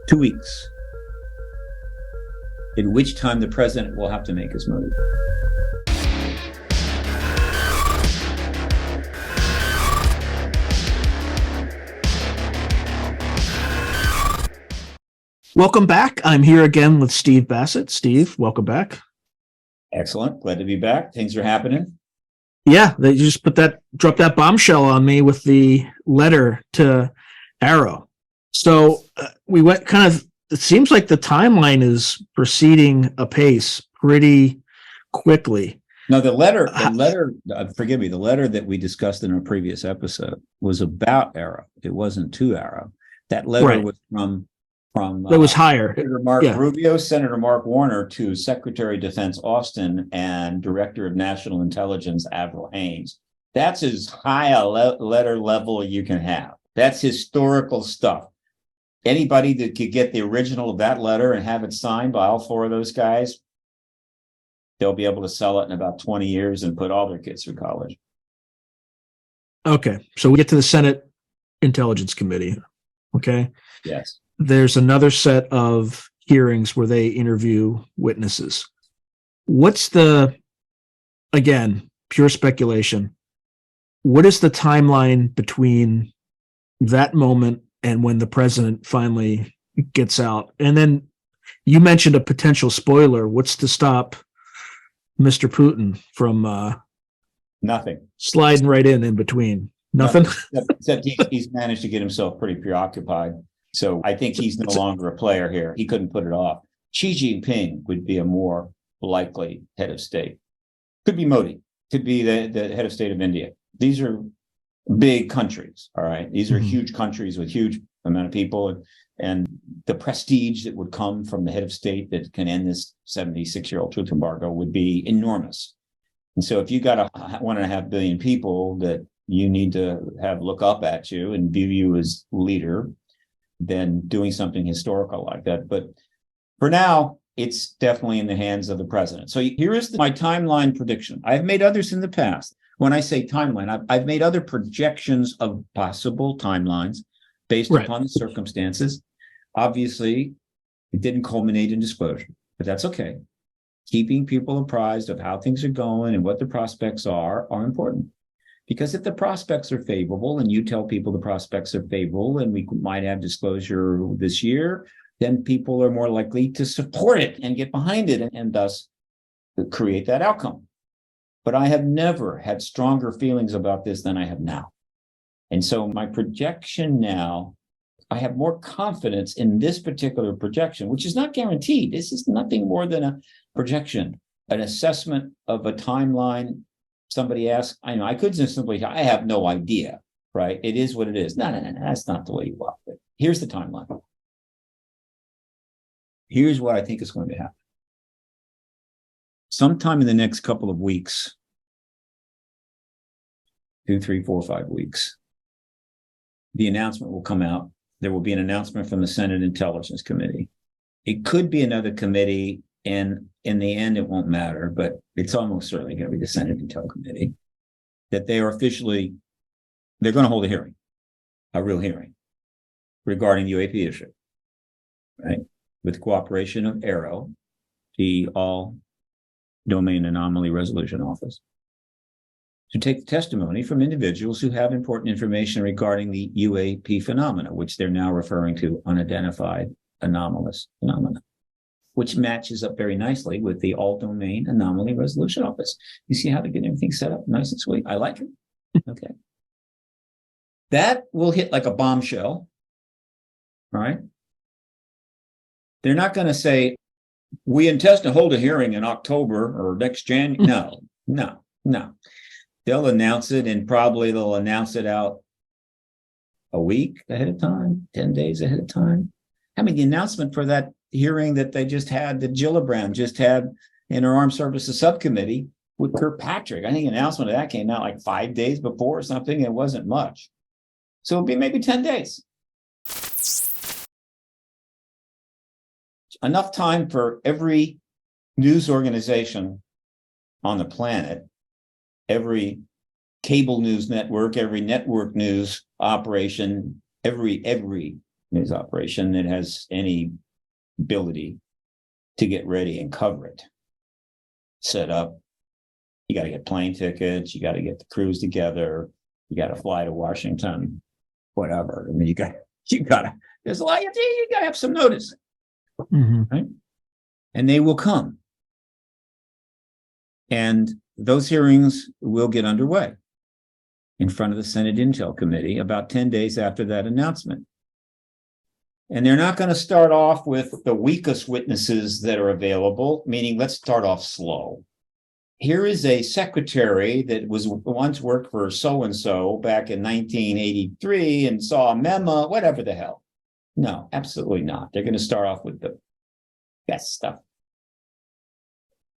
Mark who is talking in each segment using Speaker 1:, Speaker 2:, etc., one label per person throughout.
Speaker 1: 2 weeks, in which time the president will have to make his move.
Speaker 2: Welcome back. I'm here again with Steve Bassett. Steve, welcome back.
Speaker 1: Excellent. Glad to be back. Things are happening.
Speaker 2: Yeah, they just dropped that bombshell on me with the letter to Arrow. So we went it seems like the timeline is proceeding apace pretty quickly.
Speaker 1: No, the letter, forgive me, the letter that we discussed in a previous episode was about Arrow. It wasn't to Arrow. That letter was from
Speaker 2: that was higher.
Speaker 1: Senator Mark Rubio, Senator Mark Warner, to Secretary of Defense Austin and Director of National Intelligence Avril Haines. That's as high a letter level you can have. That's historical stuff. Anybody that could get the original of that letter and have it signed by all four of those guys, they'll be able to sell it in about 20 years and put all their kids through college.
Speaker 2: Okay, so we get to the Senate Intelligence Committee. Okay.
Speaker 1: Yes.
Speaker 2: There's another set of hearings where they interview witnesses. What's again, pure speculation, what is the timeline between that moment and when the president finally gets out? And then you mentioned a potential spoiler. What's to stop Mr. Putin from
Speaker 1: nothing
Speaker 2: sliding right in between? Nothing?
Speaker 1: Except he's managed to get himself pretty preoccupied. So I think he's no longer a player here. He couldn't put it off. Xi Jinping would be a more likely head of state. Could be Modi. Could be the head of state of India. These are big countries, all right? These are huge countries with huge amount of people. And the prestige that would come from the head of state that can end this 76-year-old truth embargo would be enormous. And so if you got 1.5 billion people that you need to have look up at you and view you as leader, then doing something historical like that. But for now, it's definitely in the hands of the president. So here is my timeline prediction. I've made others in the past. When I say timeline, I've made other projections of possible timelines based upon the circumstances. Obviously, it didn't culminate in disclosure, but that's okay. Keeping people apprised of how things are going and what the prospects are important. Because if the prospects are favorable and you tell people the prospects are favorable and we might have disclosure this year, then people are more likely to support it and get behind it and thus create that outcome. But I have never had stronger feelings about this than I have now. And so my projection now, I have more confidence in this particular projection, which is not guaranteed. This is nothing more than a projection, an assessment of a timeline. Somebody asked, I could just simply say, I have no idea, right? It is what it is. No, that's not the way you walk it. Here's the timeline. Here's what I think is going to happen. Sometime in the next couple of weeks, 2, 3, 4, 5 weeks, the announcement will come out. There will be an announcement from the Senate Intelligence Committee. It could be another committee, and in the end, it won't matter, but it's almost certainly going to be the Senate Intel Committee, that they're going to hold a real hearing regarding the UAP issue, right? With cooperation of Arrow, the All-Domain Anomaly Resolution Office, to take testimony from individuals who have important information regarding the UAP phenomena, which they're now referring to unidentified anomalous phenomena, which matches up very nicely with the All-Domain Anomaly Resolution Office. You see how to get everything set up nice and sweet? I like it. Okay. That will hit like a bombshell, all right? They're not going to say, we intend to hold a hearing in October or next January. No. They'll announce it, and probably they'll announce it out a week ahead of time, 10 days ahead of time. The announcement for that hearing that they just had, that Gillibrand just had in her Armed Services Subcommittee with Kirkpatrick. I think an announcement of that came out like 5 days before or something. It wasn't much. So it'll be maybe 10 days. Enough time for every news organization on the planet, every cable news network, every network news operation, every news operation that has any ability to get ready and cover it. Set up. You got to get plane tickets. You got to get the crews together. You got to fly to Washington, whatever. I mean, you got to, there's a lot, you got to have some notice. Right? And they will come. And those hearings will get underway in front of the Senate Intel Committee about 10 days after that announcement. And they're not going to start off with the weakest witnesses that are available, meaning let's start off slow. Here is a secretary that was once worked for so-and-so back in 1983 and saw a memo, whatever the hell. No, absolutely not. They're going to start off with the best stuff.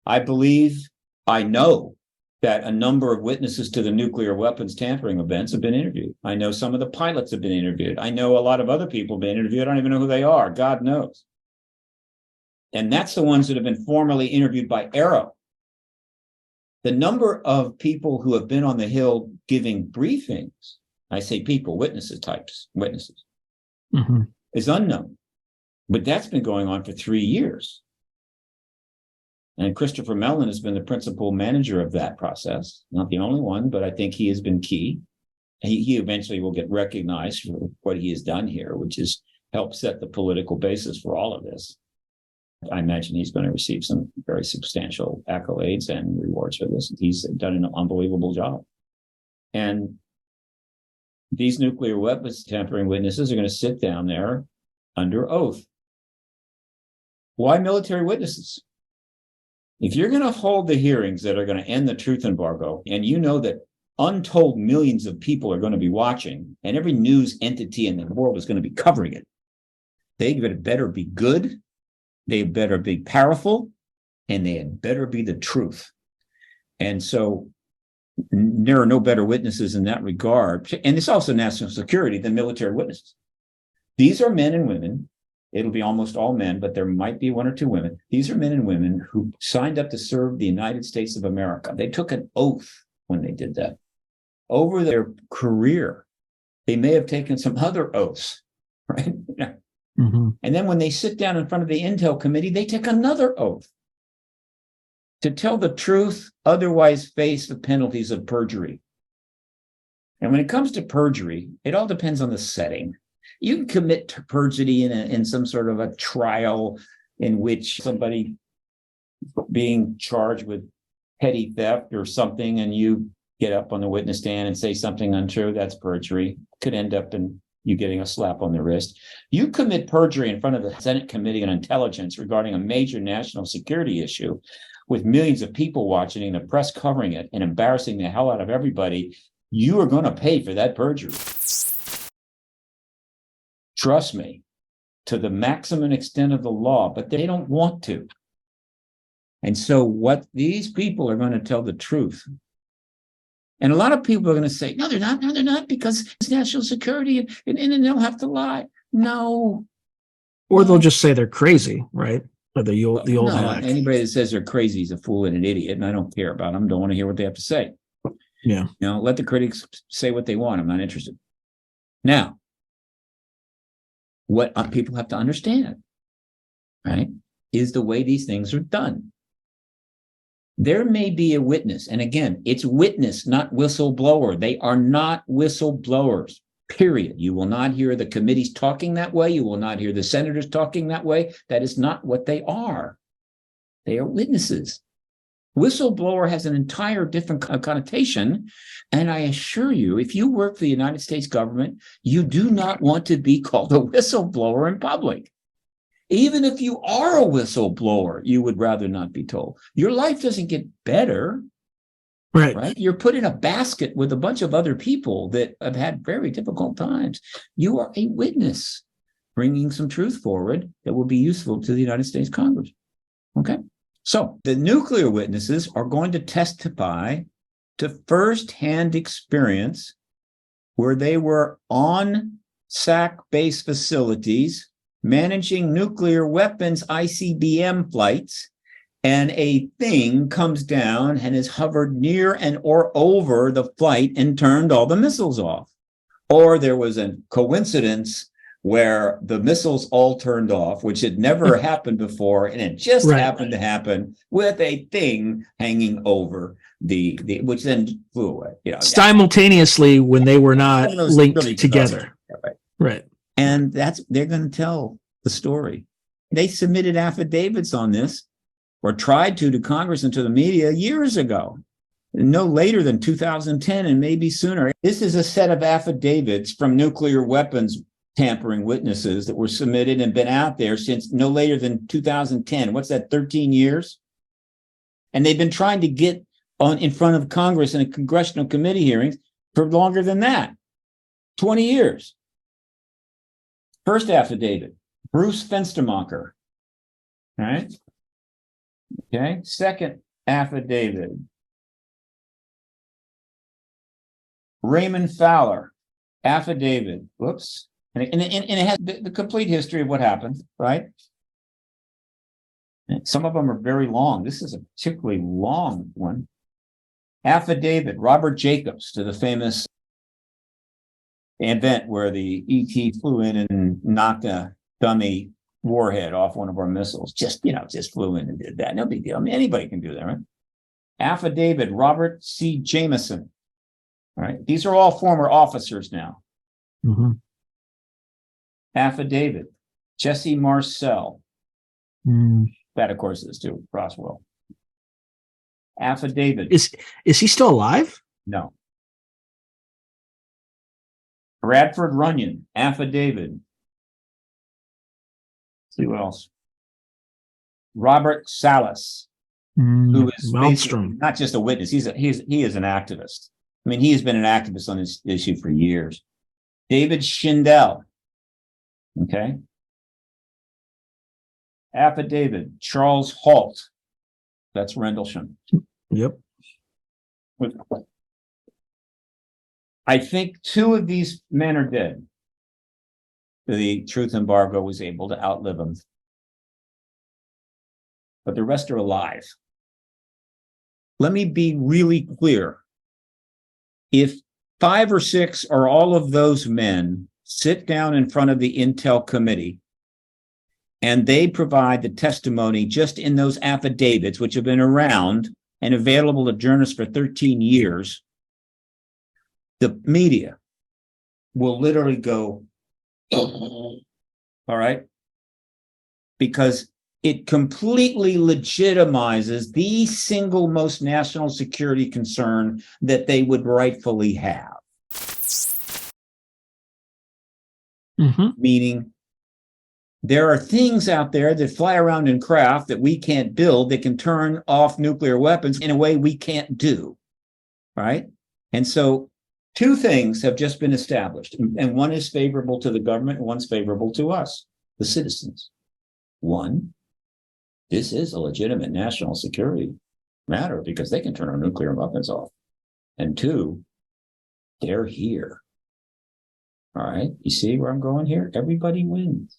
Speaker 1: I know that a number of witnesses to the nuclear weapons tampering events have been interviewed. I know some of the pilots have been interviewed. I know a lot of other people have been interviewed. I don't even know who they are. God knows. And that's the ones that have been formally interviewed by Arrow. The number of people who have been on the Hill giving briefings, I say people, witnesses, is unknown. But that's been going on for 3 years. And Christopher Mellon has been the principal manager of that process. Not the only one, but I think he has been key. He eventually will get recognized for what he has done here, which is help set the political basis for all of this. I imagine he's going to receive some very substantial accolades and rewards for this. He's done an unbelievable job. And these nuclear weapons tampering witnesses are going to sit down there under oath. Why military witnesses? If you're going to hold the hearings that are going to end the truth embargo, and you know that untold millions of people are going to be watching, and every news entity in the world is going to be covering it, they better be good, they better be powerful, and they had better be the truth. And so there are no better witnesses in that regard. And it's also national security than military witnesses. These are men and women. It'll be almost all men, but there might be one or two women. These are men and women who signed up to serve the United States of America. They took an oath when they did that. Over their career, they may have taken some other oaths, right? And then when they sit down in front of the Intel Committee, they take another oath to tell the truth, otherwise face the penalties of perjury. And when it comes to perjury, it all depends on the setting. You can commit to perjury in some sort of a trial in which somebody being charged with petty theft or something, and you get up on the witness stand and say something untrue. That's perjury. Could end up in you getting a slap on the wrist. You commit perjury in front of the Senate Committee on Intelligence regarding a major national security issue with millions of people watching and the press covering it and embarrassing the hell out of everybody. You are going to pay for that perjury. Trust me, to the maximum extent of the law, but they don't want to. And so what these people are going to tell the truth. And a lot of people are going to say, no, they're not, because it's national security and they'll have to lie. No.
Speaker 2: Or they'll just say they're crazy, right? Or the old hack.
Speaker 1: Anybody that says they're crazy is a fool and an idiot, and I don't care about them. Don't want to hear what they have to say.
Speaker 2: Yeah.
Speaker 1: Let the critics say what they want. I'm not interested. Now, what people have to understand, right, is the way these things are done. There may be a witness, and again, it's witness, not whistleblower. They are not whistleblowers, period. You will not hear the committees talking that way. You will not hear the senators talking that way. That is not what they are. They are witnesses. Whistleblower has an entire different connotation. And I assure you, if you work for the United States government, you do not want to be called a whistleblower in public. Even if you are a whistleblower, you would rather not be told. Your life doesn't get better, right? You're put in a basket with a bunch of other people that have had very difficult times. You are a witness bringing some truth forward that will be useful to the United States Congress. Okay? So the nuclear witnesses are going to testify to firsthand experience where they were on SAC-based facilities managing nuclear weapons ICBM flights, and a thing comes down and has hovered near and or over the flight and turned all the missiles off. Or there was a coincidence where the missiles all turned off, which had never happened before, and it just
Speaker 2: Right.
Speaker 1: happened to happen with a thing hanging over the which then flew away.
Speaker 2: Simultaneously when they were not
Speaker 1: One of those
Speaker 2: linked
Speaker 1: really
Speaker 2: together.
Speaker 1: right.
Speaker 2: Right.
Speaker 1: And they're going to tell the story. They submitted affidavits on this, or tried to Congress and to the media years ago, no later than 2010 and maybe sooner. This is a set of affidavits from nuclear weapons tampering witnesses that were submitted and been out there since no later than 2010. What's that, 13 years? And they've been trying to get on in front of Congress in a congressional committee hearings for longer than that, 20 years. First affidavit, Bruce Fenstermacher. All right. Okay. Second affidavit, Raymond Fowler. Affidavit. Whoops. And it has the complete history of what happened, right? And some of them are very long. This is a particularly long one. Affidavit, Robert Jacobs, to the famous event where the ET flew in and knocked a dummy warhead off one of our missiles. Just flew in and did that. No big deal. I mean, anybody can do that, right? Affidavit, Robert C. Jameson. All right. These are all former officers now.
Speaker 2: Mm-hmm.
Speaker 1: Affidavit, Jesse Marcel. That, of course, is too Roswell. Affidavit.
Speaker 2: Is he still alive?
Speaker 1: No. Bradford Runyon. Affidavit. Let's see what else. Robert Salas, who is
Speaker 2: Malmstrom.
Speaker 1: not just a witness. He is an activist. I mean, he has been an activist on this issue for years. David Schindel. Okay. Affidavit, Charles Halt. That's Rendlesham.
Speaker 2: Yep.
Speaker 1: I think two of these men are dead. The truth embargo was able to outlive them. But the rest are alive. Let me be really clear. If 5 or 6 or all of those men sit down in front of the Intel committee and they provide the testimony just in those affidavits, which have been around and available to journalists for 13 years, the media will literally go, all right? Because it completely legitimizes the single most national security concern that they would rightfully have.
Speaker 2: Mm-hmm.
Speaker 1: Meaning, there are things out there that fly around in craft that we can't build that can turn off nuclear weapons in a way we can't do, right? And so 2 things have just been established, and one is favorable to the government and one's favorable to us, the citizens. 1, this is a legitimate national security matter because they can turn our nuclear weapons off. And 2, they're here. All right, you see where I'm going here? Everybody wins.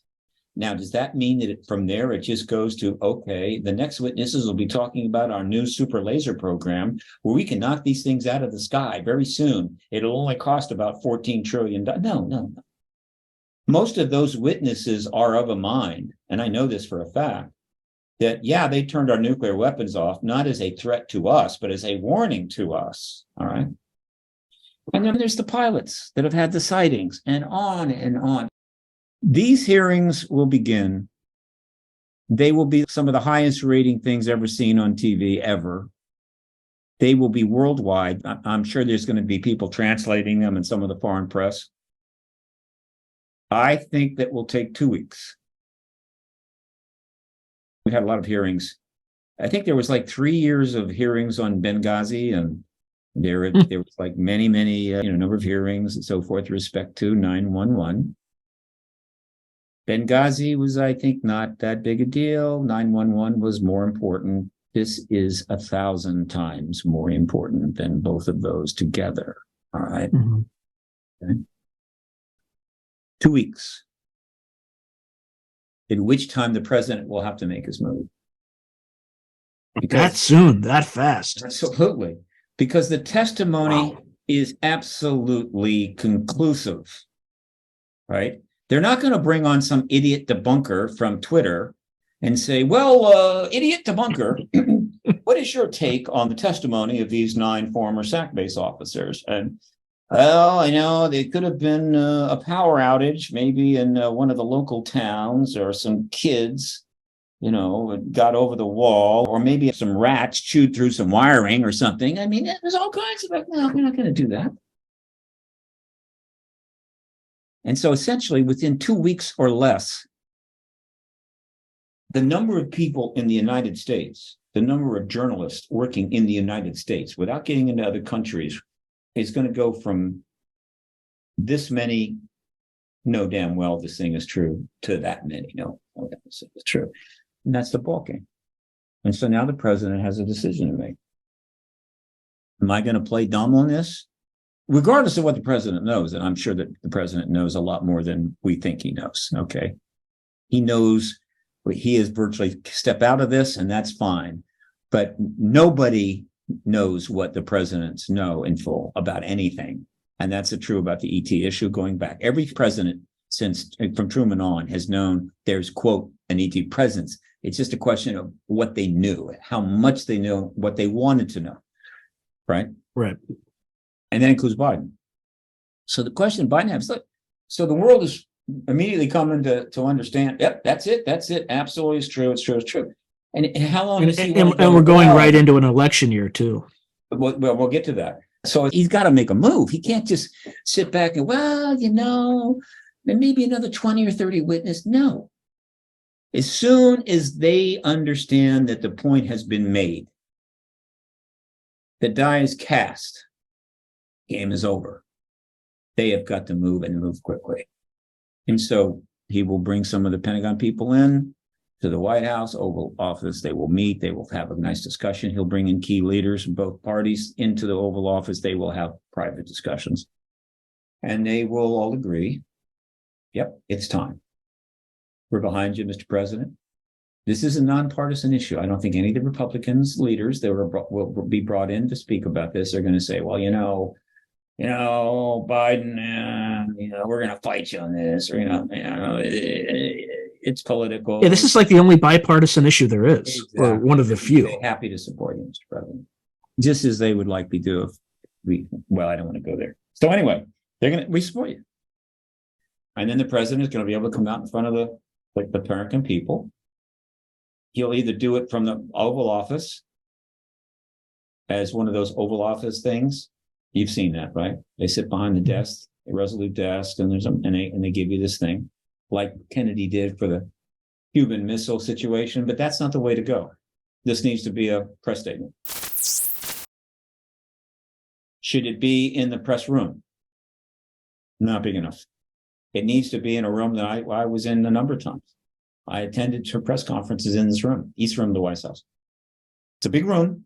Speaker 1: Now, does that mean that from there it just goes to, okay, the next witnesses will be talking about our new super laser program where we can knock these things out of the sky very soon. It'll only cost about $14 trillion. No. Most of those witnesses are of a mind, and I know this for a fact, that, yeah, they turned our nuclear weapons off, not as a threat to us, but as a warning to us. All right. And then there's the pilots that have had the sightings and on and on. These hearings will begin. They will be some of the highest rating things ever seen on TV ever. They will be worldwide. I'm sure there's going to be people translating them in some of the foreign press. I think that will take 2 weeks. We had a lot of hearings. I think there was like 3 years of hearings on Benghazi, and there was like many, number of hearings and so forth with respect to 9/11. Benghazi was, I think, not that big a deal. 9/11 was more important. This is 1,000 times more important than both of those together. All right.
Speaker 2: Mm-hmm.
Speaker 1: Okay. 2 weeks, in which time the president will have to make his move.
Speaker 2: That soon, that fast.
Speaker 1: Absolutely. Because the testimony is absolutely conclusive, right? They're not going to bring on some idiot debunker from Twitter and say, well, idiot debunker, what is your take on the testimony of these 9 former SAC base officers? And, well, I know there could have been a power outage, maybe in one of the local towns, or some kids, got over the wall, or maybe some rats chewed through some wiring or something. I mean, there's all kinds of, no, we're not going to do that. And so essentially within 2 weeks or less, the number of people in the United States, the number of journalists working in the United States without getting into other countries is going to go from this many, no damn well this thing is true, to that many, no, this is true. And that's the ballgame. And so now the president has a decision to make. Am I going to play dumb on this? Regardless of what the president knows, and I'm sure that the president knows a lot more than we think he knows, okay? He knows he is virtually step out of this, and that's fine. But nobody knows what the presidents know in full about anything. And that's true about the ET issue going back. Every president since from Truman on has known there's, quote, an ET presence. It's just a question of what they knew, how much they knew, what they wanted to know, right?
Speaker 2: Right.
Speaker 1: And that includes Biden. So the question Biden has, look, so the world is immediately coming to understand, yep, that's it, absolutely, it's true, it's true. And how long does he want to go?
Speaker 2: And we're going right into an election year, too.
Speaker 1: Well, we'll get to that. So he's got to make a move. He can't just sit back and, well, maybe another 20 or 30 witnesses. No. As soon as they understand that the point has been made, the die is cast, game is over. They have got to move and move quickly. And so he will bring some of the Pentagon people in to the White House, Oval Office. They will meet. They will have a nice discussion. He'll bring in key leaders from both parties into the Oval Office. They will have private discussions. And they will all agree, yep, it's time. We're behind you, Mr. President. This is a nonpartisan issue. I don't think any of the Republicans leaders that will be brought in to speak about this are going to say, well, Biden, we're going to fight you on this, or, it's political.
Speaker 2: Yeah, this is like the only bipartisan issue there is, exactly. Or one of the few.
Speaker 1: They're happy to support you, Mr. President. Just as they would likely do if I don't want to go there. So anyway, we support you. And then the president is going to be able to come out in front of the American people. He'll either do it from the Oval Office as one of those Oval Office things. You've seen that, right? They sit behind the desk, a resolute desk, and they give you this thing, like Kennedy did for the Cuban Missile situation. But that's not the way to go. This needs to be a press statement. Should it be in the press room? Not big enough. It needs to be in a room that I was in a number of times. I attended two press conferences in this room, East Room of the White House. It's a big room.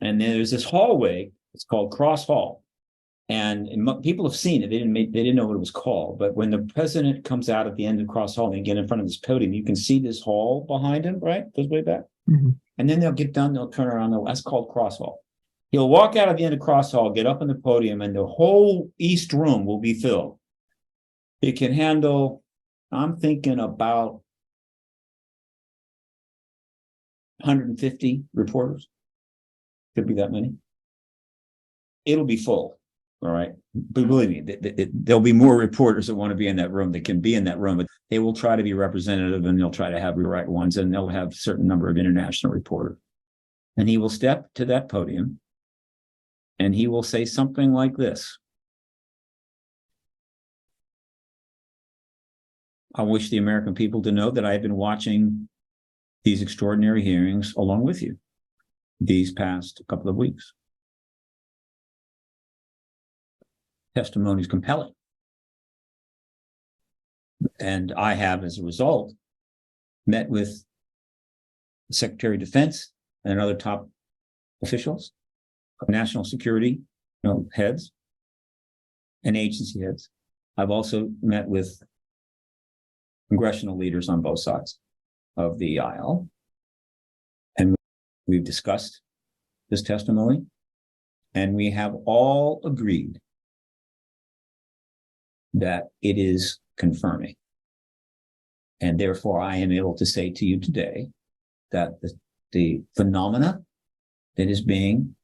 Speaker 1: And there's this hallway. It's called Cross Hall. And people have seen it. They didn't know what it was called. But when the president comes out at the end of Cross Hall and get in front of this podium, you can see this hall behind him, right? Goes way back. Mm-hmm. And then they'll get done. They'll turn around. That's called Cross Hall. He'll walk out at the end of Cross Hall, get up on the podium, and the whole East Room will be filled. It can handle, I'm thinking about 150 reporters. Could be that many. It'll be full. All right. But believe me, there'll be more reporters that want to be in that room that can be in that room, but they will try to be representative, and they'll try to have the right ones, and they'll have a certain number of international reporters. And he will step to that podium and he will say something like this. I wish the American people to know that I have been watching these extraordinary hearings along with you these past couple of weeks. Testimony is compelling. And I have, as a result, met with the Secretary of Defense and other top officials, national security heads, and agency heads. I've also met with congressional leaders on both sides of the aisle. And we've discussed this testimony, and we have all agreed that it is confirming. And therefore, I am able to say to you today that the phenomena that is being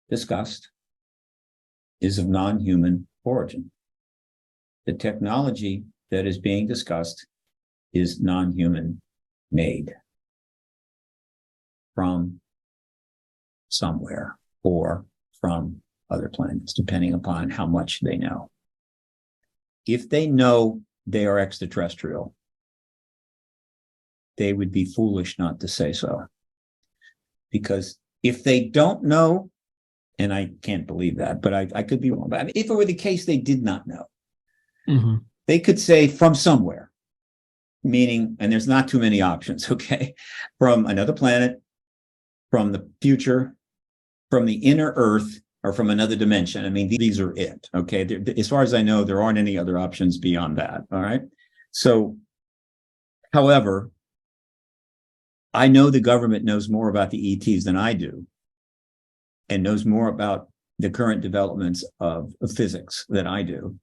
Speaker 1: discussed is of non-human origin. The technology that is being discussed is non-human made from somewhere or from other planets, depending upon how much they know. If they know they are extraterrestrial, they would be foolish not to say so. Because if they don't know, and I can't believe that, but I could be wrong. But I mean, if it were the case they did not know, they could say from somewhere, meaning, and there's not too many options, okay? From another planet, from the future, from the inner Earth, or from another dimension. I mean, these are it, okay? As far as I know, there aren't any other options beyond that, all right? So, however, I know the government knows more about the ETs than I do, and knows more about the current developments of physics than I do.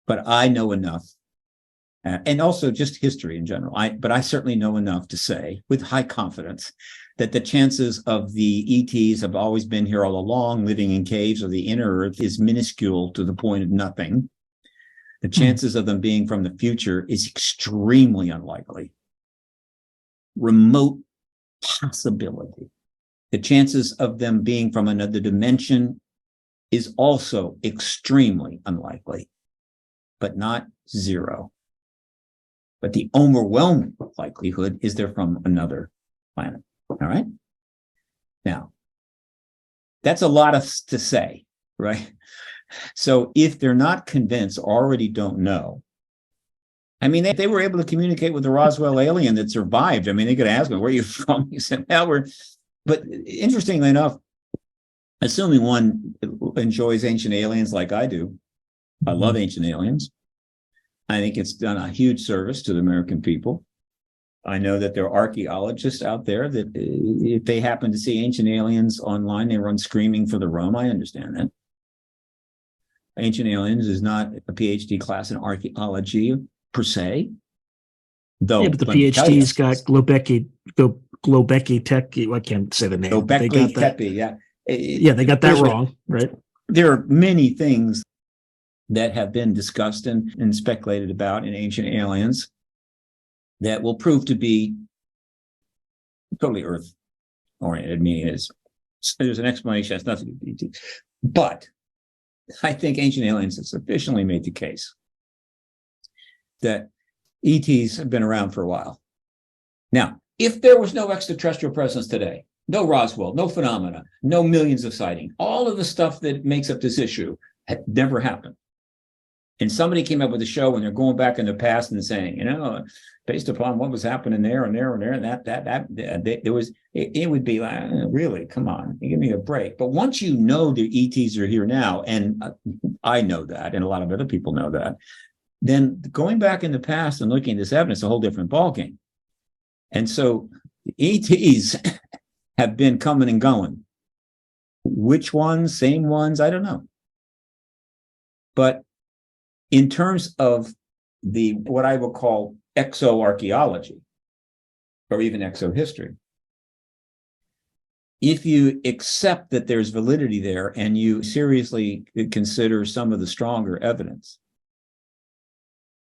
Speaker 1: But I know enough, and also just history in general. But I certainly know enough to say with high confidence that the chances of the ETs have always been here all along, living in caves or the inner Earth, is minuscule to the point of nothing. The chances of them being from the future is extremely unlikely. Remote possibility. The chances of them being from another dimension is also extremely unlikely, but not zero. But the overwhelming likelihood is they're from another planet. All right? Now, that's a lot to say, right? So if they're not convinced, already don't know. I mean, they were able to communicate with the Roswell alien that survived. I mean, they could ask him, where are you from? He said, well, but interestingly enough, assuming one enjoys Ancient Aliens like I do, I love Ancient Aliens. I think it's done a huge service to the American people. I know that there are archaeologists out there that if they happen to see Ancient Aliens online, they run screaming for the room. I understand that. Ancient Aliens is not a PhD class in archaeology per se, though.
Speaker 2: Yeah, but the PhD's got Globeki Tech. I can't say the name.
Speaker 1: Globeki Tech, yeah.
Speaker 2: Yeah, they got that wrong, right?
Speaker 1: There are many things that have been discussed and speculated about in Ancient Aliens that will prove to be totally Earth-oriented, meaning there's an explanation, it's nothing to do. But I think Ancient Aliens has sufficiently made the case that ETs have been around for a while. Now, if there was no extraterrestrial presence today, no Roswell, no phenomena, no millions of sightings, all of the stuff that makes up this issue had never happened. And somebody came up with a show when they're going back in the past and saying, based upon what was happening there and there and there, and it would be like, really, come on, give me a break. But once you know the ETs are here now, and I know that, and a lot of other people know that, then going back in the past and looking at this evidence, a whole different ballgame. And so ETs have been coming and going. Which ones, same ones, I don't know. But in terms of what I will call exo-archaeology, or even exo-history, if you accept that there's validity there and you seriously consider some of the stronger evidence,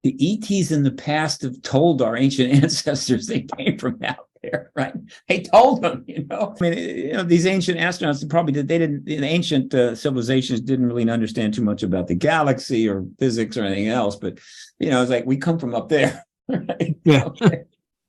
Speaker 1: the ETs in the past have told our ancient ancestors they came from out there, right? They told them, I mean, these ancient astronauts the ancient civilizations didn't really understand too much about the galaxy or physics or anything else, but, it's like, we come from up there, right?
Speaker 2: Yeah.
Speaker 1: Okay.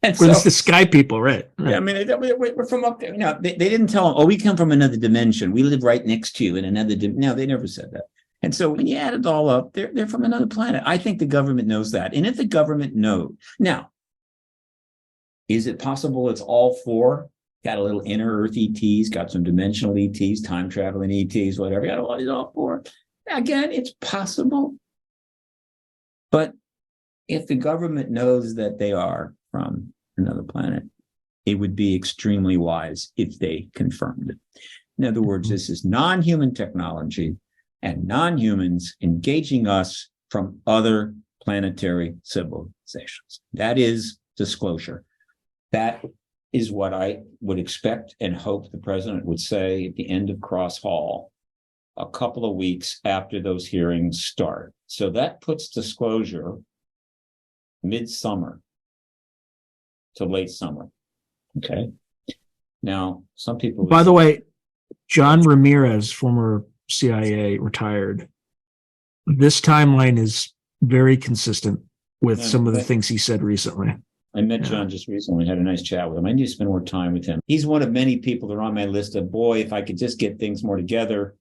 Speaker 1: And
Speaker 2: We're the sky people, right?
Speaker 1: Yeah, I mean, we're from up there. They didn't tell them, we come from another dimension. We live right next to you in another dimension. No, they never said that. And so when you add it all up, they're from another planet. I think the government knows that. And if the government knows, now, is it possible it's all four? Got a little inner Earth ETs, got some dimensional ETs, time traveling ETs, whatever. Got all four. Again, it's possible. But if the government knows that they are from another planet, it would be extremely wise if they confirmed it. In other words, this is non-human technology and non-humans engaging us from other planetary civilizations. That is disclosure. That is what I would expect and hope the president would say at the end of Cross Hall, a couple of weeks after those hearings start. So that puts disclosure midsummer to late summer. Okay. Now, some people.
Speaker 2: By the way, John Ramirez, former CIA, retired. This timeline is very consistent with some of the things he said recently.
Speaker 1: I met John just recently, had a nice chat with him. I need to spend more time with him. He's one of many people that are on my list of, boy, if I could just get things more together,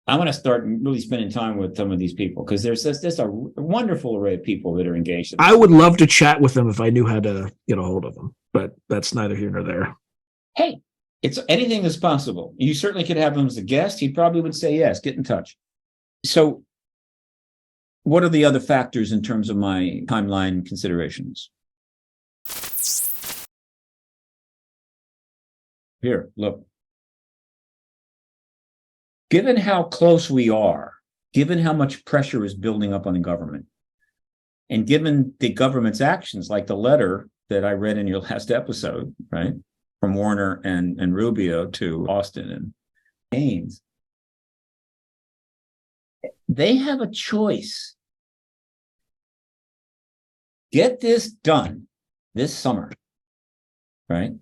Speaker 1: I want to start really spending time with some of these people, because there's just a wonderful array of people that are engaged.
Speaker 2: I would love to chat with them if I knew how to get a hold of them, but that's neither here nor there.
Speaker 1: Hey, it's anything is possible. You certainly could have him as a guest. He probably would say yes, get in touch. So what are the other factors in terms of my timeline considerations? Here, look. Given how close we are, given how much pressure is building up on the government, and given the government's actions, like the letter that I read in your last episode, right, from Warner and Rubio to Austin and Haynes, they have a choice. Get this done this summer, right?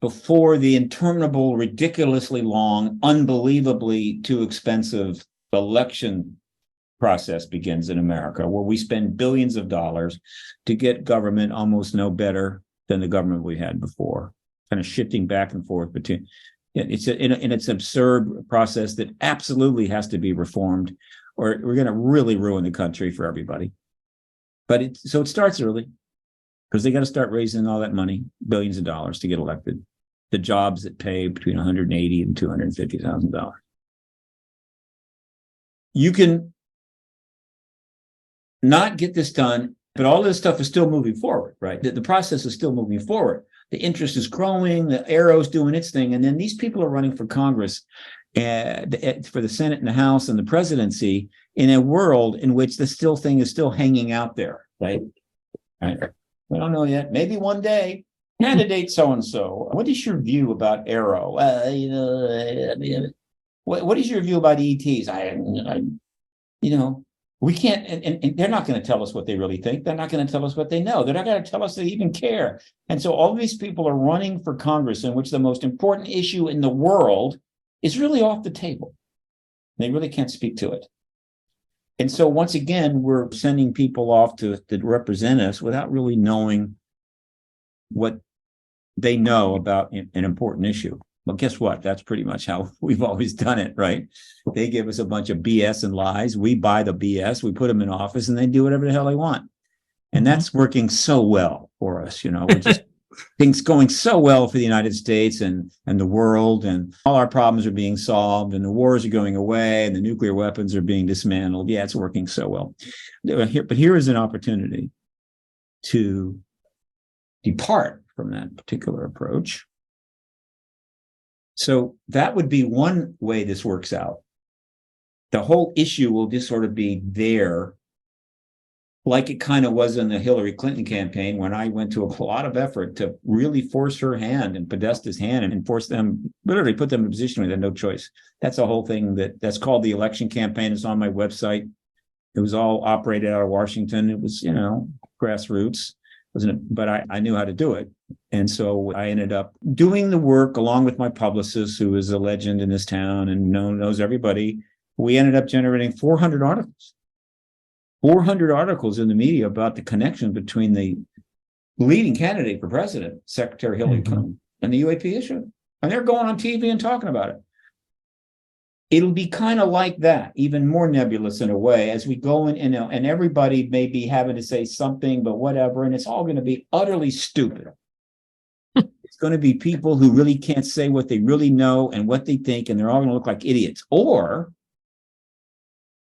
Speaker 1: Before the interminable, ridiculously long, unbelievably too expensive election process begins in America, where we spend billions of dollars to get government almost no better than the government we had before, kind of shifting back and forth between. It's an absurd process that absolutely has to be reformed, or we're going to really ruin the country for everybody. But so it starts early, because they got to start raising all that money, billions of dollars, to get elected. The jobs that pay between $180,000 and $250,000. You can not get this done, but all this stuff is still moving forward, right? The process is still moving forward. The interest is growing. The arrow's doing its thing, and then these people are running for Congress, for the Senate and the House and the presidency, in a world in which the still thing is still hanging out there, right? Right. We don't know yet. Maybe one day, candidate so-and-so. What is your view about Arrow? What is your view about ETs? We can't, and they're not going to tell us what they really think. They're not going to tell us what they know. They're not going to tell us they even care. And so all these people are running for Congress, in which the most important issue in the world is really off the table. They really can't speak to it. And so once again, we're sending people off to represent us without really knowing what they know about an important issue. Well, guess what? That's pretty much how we've always done it, right? They give us a bunch of BS and lies. We buy the BS, we put them in office, and they do whatever the hell they want. And that's working so well for us. We're just things going so well for the United States and the world, and all our problems are being solved, and the wars are going away, and the nuclear weapons are being dismantled. Yeah, it's working so well. But here is an opportunity to depart from that particular approach. So that would be one way this works out. The whole issue will just sort of be there, like it kind of was in the Hillary Clinton campaign, when I went to a lot of effort to really force her hand and Podesta's hand and force them, literally put them in a position where they had no choice. That's a whole thing that's called the election campaign. It's on my website. It was all operated out of Washington. It was, grassroots, but I knew how to do it. And so I ended up doing the work along with my publicist, who is a legend in this town and knows everybody. We ended up generating 400 articles. 400 articles in the media about the connection between the leading candidate for president, Secretary Hillary Clinton, and the UAP issue. And they're going on TV and talking about it. It'll be kind of like that, even more nebulous in a way, as we go in, and everybody may be having to say something, but whatever, and it's all going to be utterly stupid. It's going to be people who really can't say what they really know and what they think, and they're all going to look like idiots. Or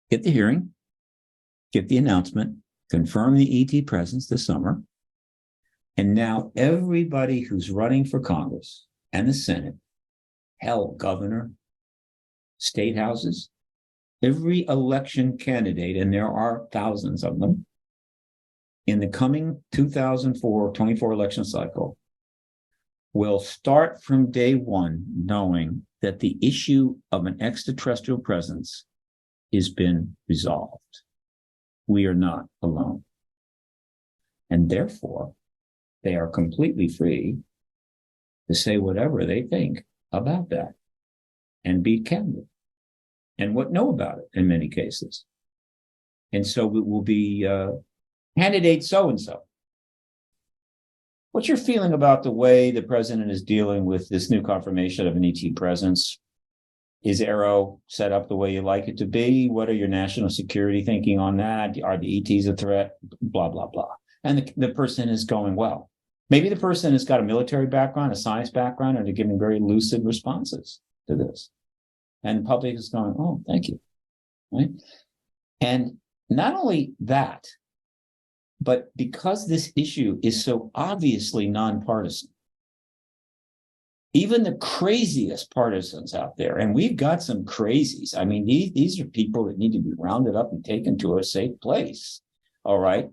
Speaker 1: get the hearing, get the announcement, confirm the ET presence this summer, and now everybody who's running for Congress and the Senate, hell, governor, state houses, every election candidate, and there are thousands of them, in the coming 2024 election cycle will start from day one knowing that the issue of an extraterrestrial presence has been resolved. We are not alone. And therefore, they are completely free to say whatever they think about that and be candid and know about it in many cases. And so it will be candidate so-and-so. What's your feeling about the way the president is dealing with this new confirmation of an ET presence? Is Aero set up the way you like it to be? What are your national security thinking on that? Are the ETs a threat? Blah, blah, blah. And the person is going, well, maybe the person has got a military background, a science background, and they're giving very lucid responses to this. And the public is going, oh, thank you. Right? And not only that, but because this issue is so obviously nonpartisan, even the craziest partisans out there, and we've got some crazies. I mean, these are people that need to be rounded up and taken to a safe place. All right.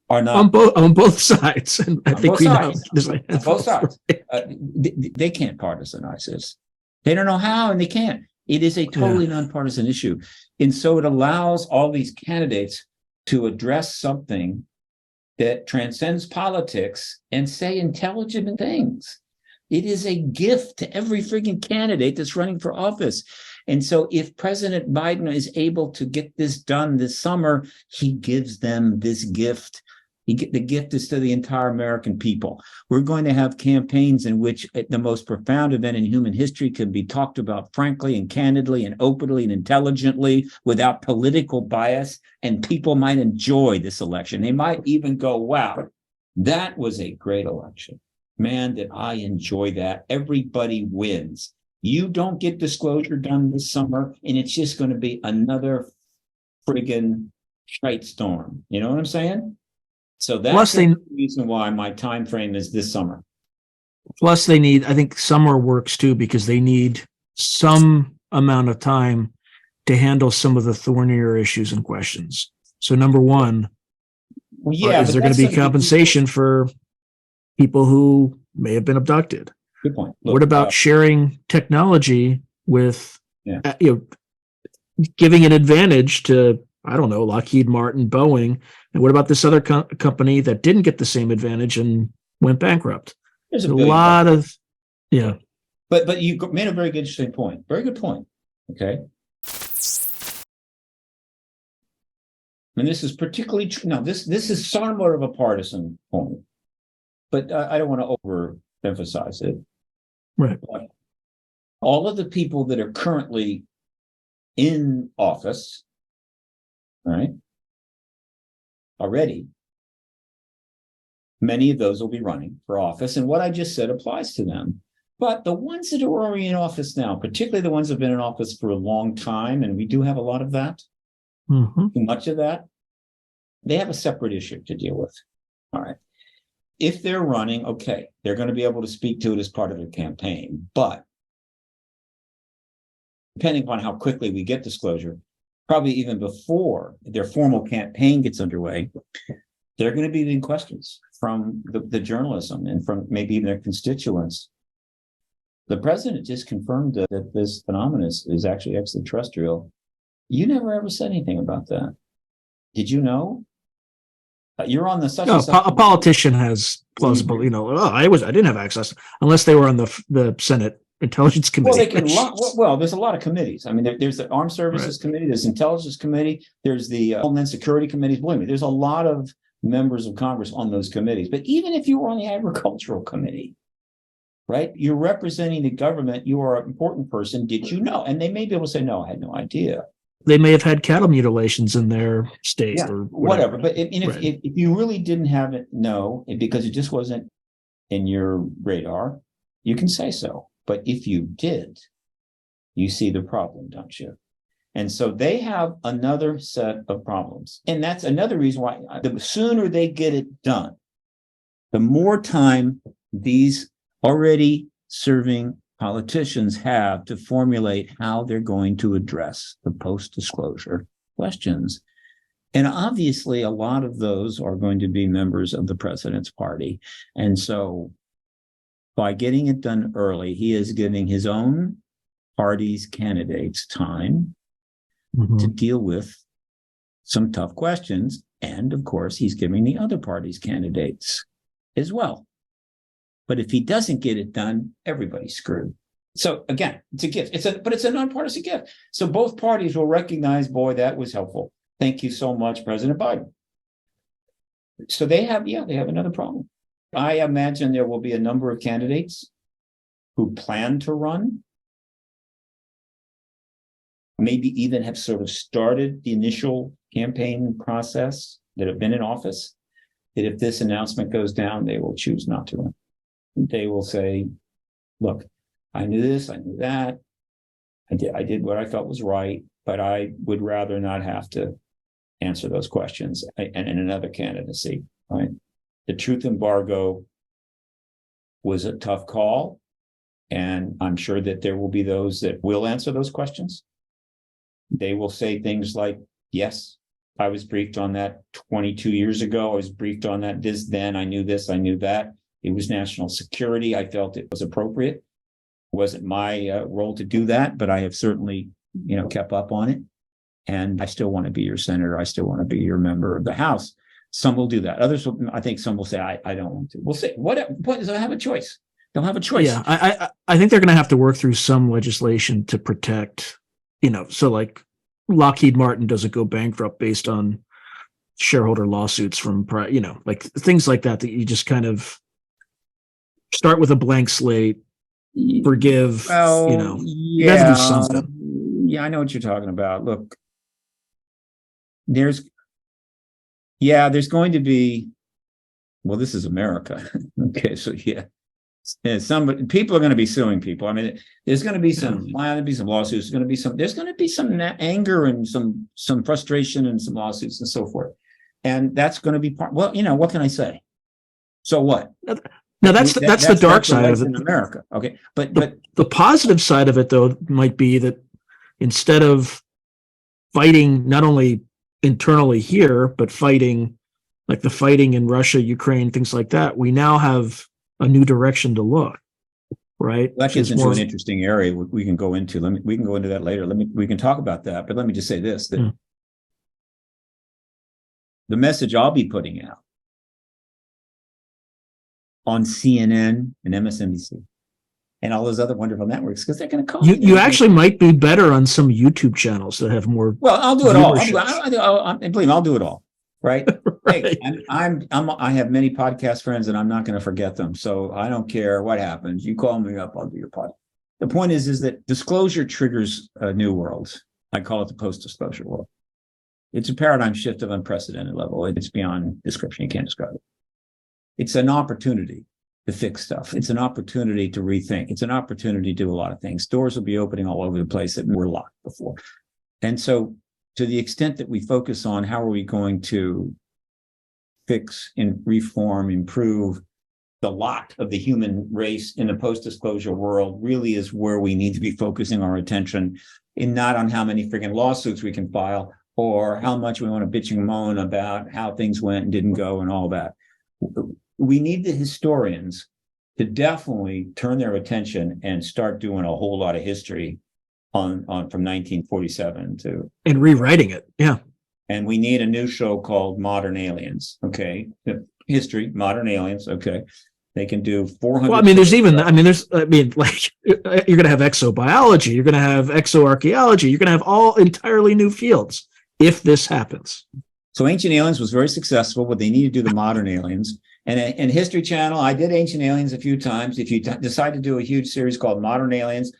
Speaker 1: Are not
Speaker 2: on both sides. And I think we know
Speaker 1: on both sides. They can't partisanize this. They don't know how, and they can't. It is a totally nonpartisan issue. And so it allows all these candidates to address something that transcends politics and say intelligent things. It is a gift to every freaking candidate that's running for office. And so if President Biden is able to get this done this summer, he gives them this gift. The gift is to the entire American people. We're going to have campaigns in which the most profound event in human history can be talked about frankly and candidly and openly and intelligently without political bias, and people might enjoy this election. They might even go, wow, that was a great election. Man, did I enjoy that. Everybody wins. You don't get disclosure done this summer, and it's just going to be another friggin' shite storm. You know what I'm saying? So that's the reason why my time frame is this summer.
Speaker 2: Plus, they need, I think summer works too, because they need some amount of time to handle some of the thornier issues and questions. So, number one, is there going to be compensation for people who may have been abducted?
Speaker 1: Good point.
Speaker 2: Look, what about sharing technology with, giving an advantage to, I don't know, Lockheed Martin, Boeing, and what about this other company that didn't get the same advantage and went bankrupt?
Speaker 1: There's
Speaker 2: a lot of,
Speaker 1: But you made a very good, interesting point. Very good point. Okay. And this is particularly true. Now, this is somewhat of a partisan point, but I don't want to overemphasize it.
Speaker 2: Right.
Speaker 1: But all of the people that are currently in office, right, already, many of those will be running for office. And what I just said applies to them. But the ones that are already in office now, particularly the ones that have been in office for a long time, and we do have a lot of that, too much of that, they have a separate issue to deal with. All right. If they're running, okay, they're going to be able to speak to it as part of their campaign. But depending upon how quickly we get disclosure, probably even before their formal campaign gets underway, they're going to be getting questions from the journalism and from maybe even their constituents. The president just confirmed that this phenomenon is actually extraterrestrial. You never ever said anything about that. Did you know? You're on the such and such.
Speaker 2: A politician has plausible, I didn't have access unless they were on the Senate Intelligence Committee.
Speaker 1: Well, they can. There's a lot of committees. I mean, there's the Armed Services Committee, there's Intelligence Committee, there's the Homeland Security Committees. Believe me, there's a lot of members of Congress on those committees. But even if you were on the Agricultural Committee, right, you're representing the government. You are an important person. Did you know? And they may be able to say, "No, I had no idea."
Speaker 2: They may have had cattle mutilations in their state, or whatever.
Speaker 1: But if you really didn't have it, because it just wasn't in your radar, you can say so. But if you did, you see the problem, don't you? And so they have another set of problems. And that's another reason why the sooner they get it done, the more time these already serving politicians have to formulate how they're going to address the post-disclosure questions. And obviously, a lot of those are going to be members of the president's party. And so by getting it done early, he is giving his own party's candidates time to deal with some tough questions. And of course, he's giving the other party's candidates as well. But if he doesn't get it done, everybody's screwed. So again, it's a gift. But it's a nonpartisan gift. So both parties will recognize, boy, that was helpful. Thank you so much, President Biden. So they have another problem. I imagine there will be a number of candidates who plan to run, maybe even have sort of started the initial campaign process, that have been in office, that if this announcement goes down, they will choose not to run. They will say, look, I knew this, I knew that. I did what I felt was right, but I would rather not have to answer those questions and in another candidacy, right? The truth embargo was a tough call, and I'm sure that there will be those that will answer those questions. They will say things like, yes, I was briefed on that 22 years ago. I was briefed on that then. I knew this, I knew that. It was national security. I felt it was appropriate. It wasn't my role to do that, but I have certainly, kept up on it. And I still want to be your senator. I still want to be your member of the House. Some will do that. Others will, I think some will say, I don't want to. We'll see. What does I have a choice? They'll have a choice.
Speaker 2: Yeah, I think they're going to have to work through some legislation to protect, so like Lockheed Martin doesn't go bankrupt based on shareholder lawsuits from, like things like that you just kind of start with a blank slate, forgive, you have to do something.
Speaker 1: Yeah, I know what you're talking about. Look, there's going to be, well, this is America. Okay, so some people are going to be suing people. I mean, there's going to be some lawsuits. There's going to be some anger and some frustration and some lawsuits and so forth. And that's going to be part. Well, what can I say? So what?
Speaker 2: Now that's the dark side of it
Speaker 1: in America. Okay, but
Speaker 2: the positive side of it though might be that instead of fighting not only internally here, but fighting like the fighting in Russia, Ukraine, things like that, we now have a new direction to look, right?
Speaker 1: That gets into an interesting area we can go into. We can go into that later. We can talk about that, but let me just say this, that the message I'll be putting out on CNN and MSNBC and all those other wonderful networks, because they're going to call
Speaker 2: you actually might be better on some YouTube channels that have more.
Speaker 1: Well, I'll do it all. I'll do it all. Right.
Speaker 2: Right.
Speaker 1: Hey, I have many podcast friends, and I'm not going to forget them. So I don't care what happens. You call me up, I'll do your podcast. The point is that disclosure triggers a new world. I call it the post-disclosure world. It's a paradigm shift of unprecedented level. It's beyond description. You can't describe it. It's an opportunity to fix stuff. It's an opportunity to rethink. It's an opportunity to do a lot of things. Doors will be opening all over the place that were locked before. And so to the extent that we focus on how are we going to fix and reform, improve the lot of the human race in the post-disclosure world really is where we need to be focusing our attention, and not on how many freaking lawsuits we can file or how much we want to bitch and moan about how things went and didn't go and all that. We need the historians to definitely turn their attention and start doing a whole lot of history on from 1947 to
Speaker 2: and rewriting it. Yeah.
Speaker 1: And we need a new show called Modern Aliens. Okay. History, Modern Aliens. Okay. They can do 400.
Speaker 2: Well, there's you're going to have exobiology, you're going to have exoarchaeology, you're going to have all entirely new fields if this happens.
Speaker 1: So Ancient Aliens was very successful, but they need to do the Modern Aliens. And History Channel, I did Ancient Aliens a few times. If you decide to do a huge series called Modern Aliens,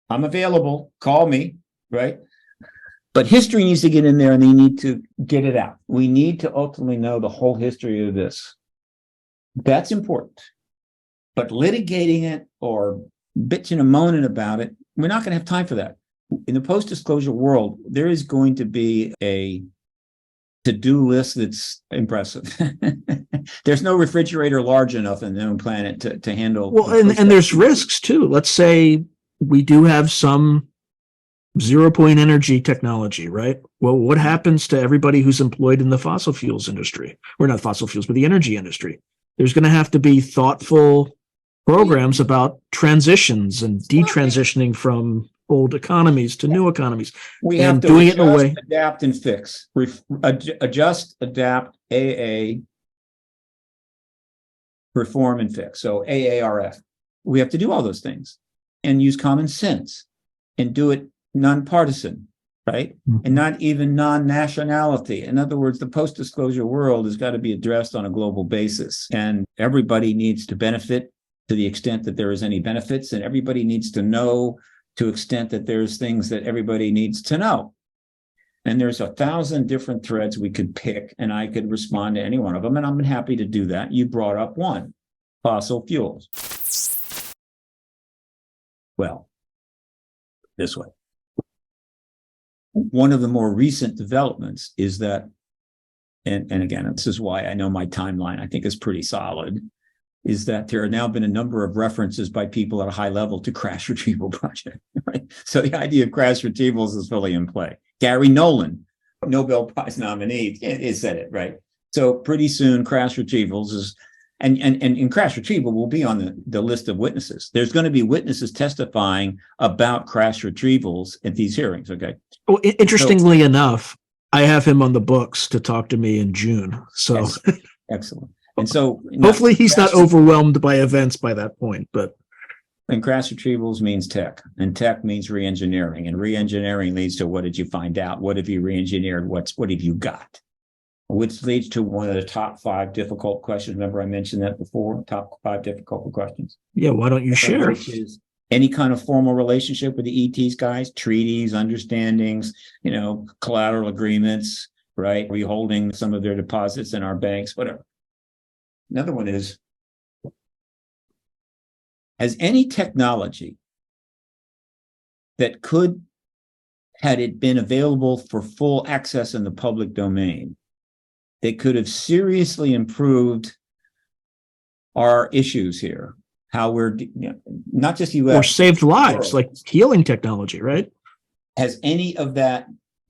Speaker 1: I'm available. Call me, right? But history needs to get in there, and they need to get it out. We need to ultimately know the whole history of this. That's important. But litigating it or bitching and moaning about it, we're not going to have time for that. In the post-disclosure world, there is going to be a to-do list that's impressive. There's no refrigerator large enough in the known planet to handle.
Speaker 2: Well, and there's risks too. Let's say we do have some zero-point energy technology, right? Well, what happens to everybody who's employed in the fossil fuels industry? Or not fossil fuels, but the energy industry. There's going to have to be thoughtful programs about transitions and detransitioning from old economies to new economies.
Speaker 1: We have
Speaker 2: and
Speaker 1: to
Speaker 2: doing it in a
Speaker 1: adjust,
Speaker 2: way.
Speaker 1: adapt, and fix. Adjust, adapt, AA, reform, and fix. So AARF. We have to do all those things and use common sense and do it nonpartisan, right?
Speaker 2: Mhm.
Speaker 1: And not even non-nationality. In other words, the post-disclosure world has got to be addressed on a global basis, and everybody needs to benefit to the extent that there is any benefits, and everybody needs to know to the extent that there's things that everybody needs to know. And there's 1,000 different threads we could pick, and I could respond to any one of them, and I'm happy to do that. You brought up one, fossil fuels. Well, this way. One of the more recent developments is that, and again, this is why I know my timeline, I think, is pretty solid, is that there have now been a number of references by people at a high level to crash retrieval project, right? So the idea of crash retrievals is fully in play. Gary Nolan, Nobel Prize nominee, said it, right? So pretty soon crash retrievals is, and crash retrieval will be on the list of witnesses. There's going to be witnesses testifying about crash retrievals at these hearings, okay?
Speaker 2: Well, interestingly enough, I have him on the books to talk to me in June. So
Speaker 1: excellent. And so
Speaker 2: hopefully he's not overwhelmed by events by that point, but.
Speaker 1: And crash retrievals means tech, and tech means re-engineering, and re-engineering leads to what did you find out? What have you re-engineered? What have you got? Which leads to one of the top 5 difficult questions. Remember I mentioned that before, top 5 difficult questions.
Speaker 2: Yeah, why don't you share?
Speaker 1: Which is any kind of formal relationship with the ETs guys, treaties, understandings, collateral agreements, right? Are we holding some of their deposits in our banks, whatever. Another one is, has any technology that could, had it been available for full access in the public domain, that could have seriously improved our issues here, how we're, not just U.S.
Speaker 2: Or saved lives, like healing technology, right?
Speaker 1: Has any of that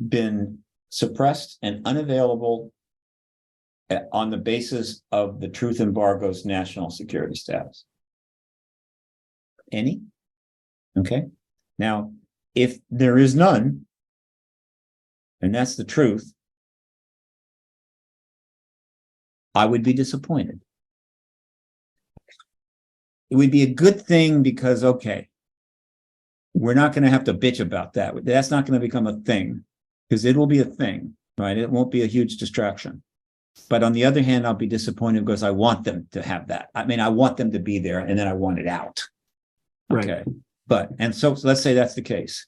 Speaker 1: been suppressed and unavailable on the basis of the truth embargo's national security status? Any? Okay. Now, if there is none, and that's the truth, I would be disappointed. It would be a good thing because, okay, we're not going to have to bitch about that. That's not going to become a thing, because it will be a thing, right? It won't be a huge distraction. But on the other hand, I'll be disappointed because I want them to have that. I mean, I want them to be there, and then I want it out. Okay. Right. And so let's say that's the case.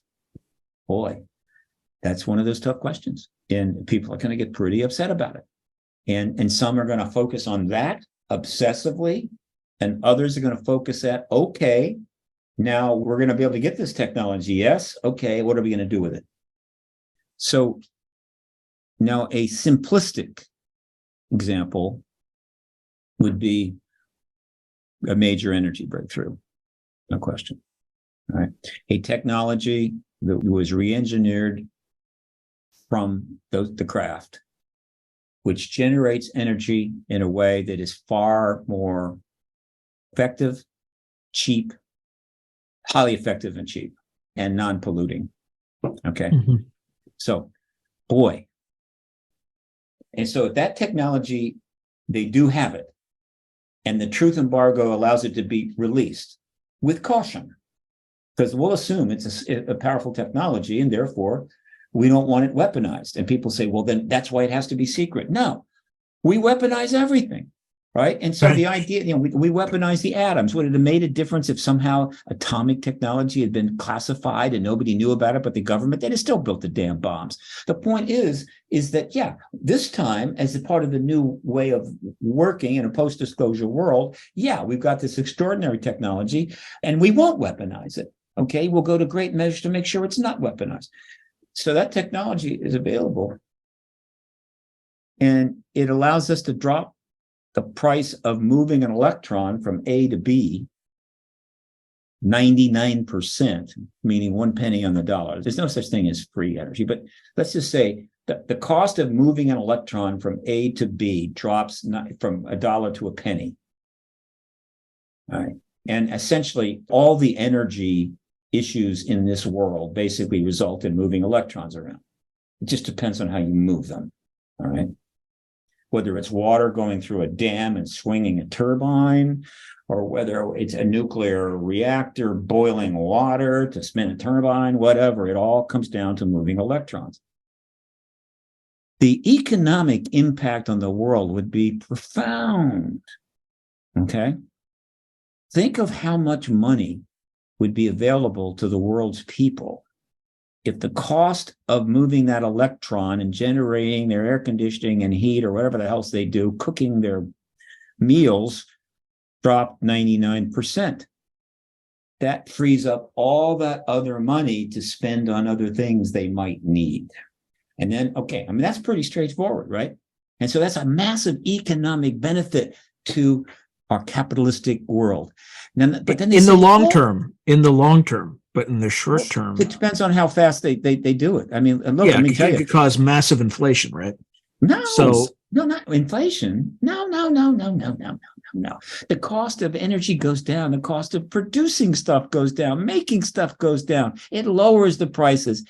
Speaker 1: Boy, that's one of those tough questions. And people are going to get pretty upset about it. And some are going to focus on that obsessively, and others are going to focus at, okay, now we're going to be able to get this technology. Yes. Okay. What are we going to do with it? So now a simplistic example would be a major energy breakthrough. No question. All right. A technology that was re-engineered from the craft, which generates energy in a way that is far more effective, cheap, highly effective and cheap, and non-polluting. Okay. Mm-hmm. So, boy. And so that technology, they do have it. And the truth embargo allows it to be released with caution, because we'll assume it's a powerful technology, and therefore we don't want it weaponized. And people say, well, then that's why it has to be secret. No, we weaponize everything, right? And so the idea, we weaponize the atoms. Would it have made a difference if somehow atomic technology had been classified and nobody knew about it, but the government, they'd have still built the damn bombs. The point is that, yeah, this time, as a part of the new way of working in a post-disclosure world, yeah, we've got this extraordinary technology and we won't weaponize it. Okay, we'll go to great measures to make sure it's not weaponized. So that technology is available, and it allows us to drop the price of moving an electron from A to B 99%, meaning 1 penny on the dollar. There's no such thing as free energy, but let's just say that the cost of moving an electron from A to B drops from $1 to a penny. All right. And essentially all the energy issues in this world basically result in moving electrons around. It just depends on how you move them. All right. Whether it's water going through a dam and swinging a turbine, or whether it's a nuclear reactor boiling water to spin a turbine, whatever, it all comes down to moving electrons. The economic impact on the world would be profound. Okay? Think of how much money would be available to the world's people if the cost of moving that electron and generating their air conditioning and heat or whatever the else they do, cooking their meals, dropped 99%. That frees up all that other money to spend on other things they might need. And then, okay, I mean, that's pretty straightforward, right? And so that's a massive economic benefit to our capitalistic world. Now, but then
Speaker 2: in the long term, but in the short term,
Speaker 1: it depends on how fast they do it. I mean, look, let me tell you,
Speaker 2: it could cause massive inflation, right?
Speaker 1: No, not inflation. No. The cost of energy goes down. The cost of producing stuff goes down. Making stuff goes down. It lowers the prices.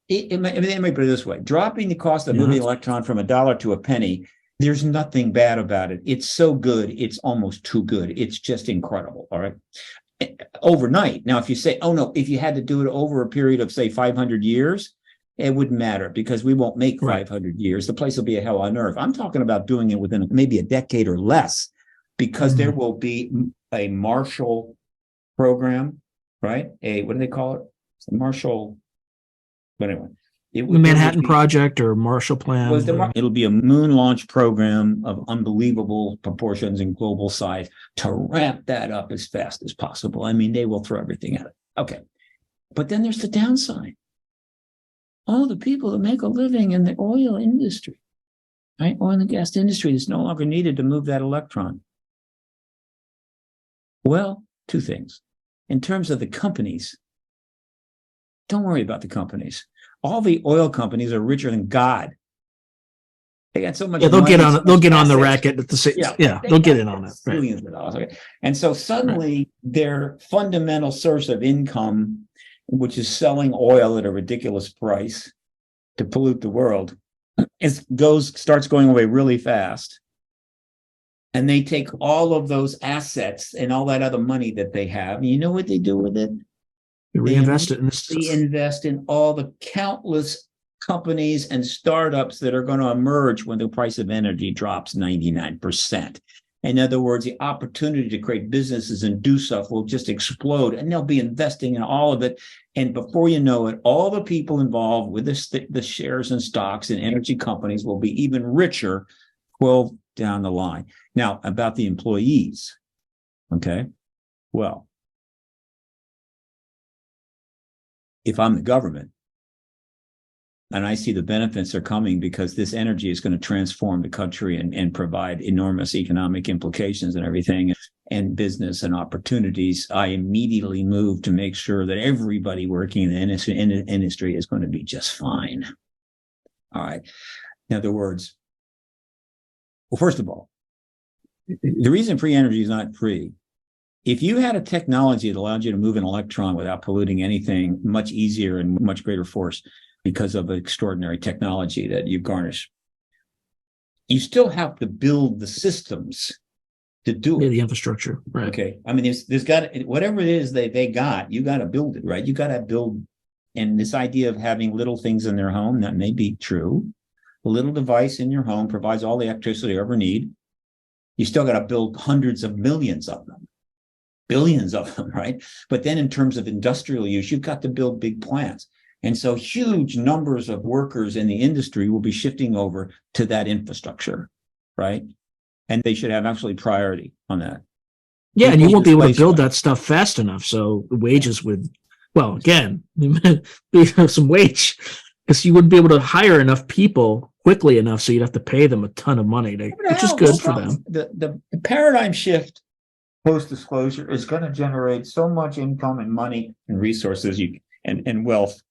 Speaker 1: Let me put it this way: dropping the cost of moving an electron from $1 to a penny. There's nothing bad about it. It's so good. It's almost too good. It's just incredible. All right. Overnight. Now, if you say, oh no, if you had to do it over a period of say 500 years, it wouldn't matter because we won't make 500 years. The place will be a hell on earth. I'm talking about doing it within maybe a decade or less, because there will be a Marshall program, right? What do they call it? It's a Marshall. But anyway,
Speaker 2: the Manhattan Project or Marshall Plan.
Speaker 1: It'll be a moon launch program of unbelievable proportions and global size to ramp that up as fast as possible. I mean, they will throw everything at it. Okay. But then there's the downside. All the people that make a living in the oil industry, right? Oil and gas industry is no longer needed to move that electron. Well, two things. In terms of the companies, don't worry about the companies. All the oil companies are richer than God. They got so much.
Speaker 2: Yeah, they'll
Speaker 1: money,
Speaker 2: get on.
Speaker 1: so
Speaker 2: They'll get on the
Speaker 1: assets.
Speaker 2: racket at the they'll get in on it.
Speaker 1: Billions of dollars. Okay. And so suddenly their fundamental source of income, which is selling oil at a ridiculous price to pollute the world, starts going away really fast. And they take all of those assets and all that other money that they have. And you know what they do with it?
Speaker 2: They reinvest it in this.
Speaker 1: They invest in all the countless companies and startups that are going to emerge when the price of energy drops 99%. In other words, the opportunity to create businesses and do stuff will just explode, and they'll be investing in all of it. And before you know it, all the people involved with the shares and stocks in energy companies will be even richer 12 down the line. Now, about the employees, okay? Well, if I'm the government and I see the benefits are coming because this energy is going to transform the country and provide enormous economic implications and everything, and business and opportunities, I immediately move to make sure that everybody working in the industry is going to be just fine. All right. In other words, well, first of all, the reason free energy is not free. If you had a technology that allowed you to move an electron without polluting anything much easier and much greater force because of extraordinary technology that you garnish, you still have to build the systems to do it.
Speaker 2: Yeah, the infrastructure, right? Okay.
Speaker 1: I mean, there's got whatever it is they got, you got to build it, right? You got to build. And this idea of having little things in their home, that may be true. A little device in your home provides all the electricity you ever need. You still got to build hundreds of millions of them, billions of them, right? But then in terms of industrial use, you've got to build big plants. And so huge numbers of workers in the industry will be shifting over to that infrastructure, right? And they should have absolutely priority on that.
Speaker 2: Yeah, and you won't be able to build that stuff fast enough. So the wages would, well, again, some wage, because you wouldn't be able to hire enough people quickly enough, so you'd have to pay them a ton of money, which is good for them.
Speaker 1: The paradigm shift post-disclosure is going to generate so much income and money and resources and wealth.